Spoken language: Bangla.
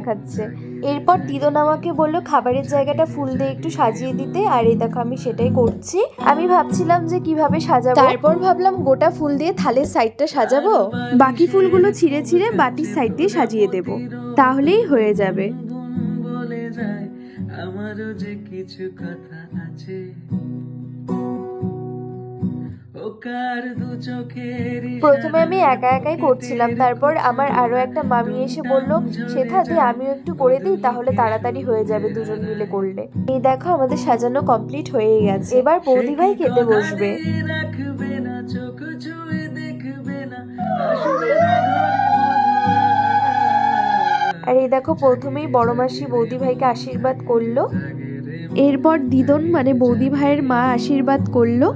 দেখাচ্ছে। এরপর দিদন আমাকে বললো খাবারের জায়গাটা ফুল দিয়ে একটু সাজিয়ে দিতে, আর এই দেখো আমি সেটাই করছি। আমি ভাবছিলাম যে কিভাবে সাজাবো, তারপর ভাবলাম গোটা ফুল দিয়ে থালের সাইডটা সাজাবো, বাকি ফুলগুলো ছিঁড়ে ছিঁড়ে বাটির সাইড দিয়ে সাজিয়ে দেব, তাহলেই হয়ে যাবে। আমারও যে কিছু কথা আছে, প্রথমে আমি একা একাই করছিলাম, তারপর আমার আরো একটা মামি এসে বললো শেথা দি আমিও একটু করে দিই, তাহলে তাড়াতাড়ি হয়ে যাবে দুজন মিলে করলে। এই দেখো আমাদের সাজানো কমপ্লিট হয়ে গেছে, এবার বৌদি ভাই খেতে বসবে। আর এই দেখো প্রথমেই বড় মাসি বৌদি ভাইকে আশীর্বাদ করলো, এরপর দিদন মানে বৌদি ভাইয়ের মা আশীর্বাদ করলো,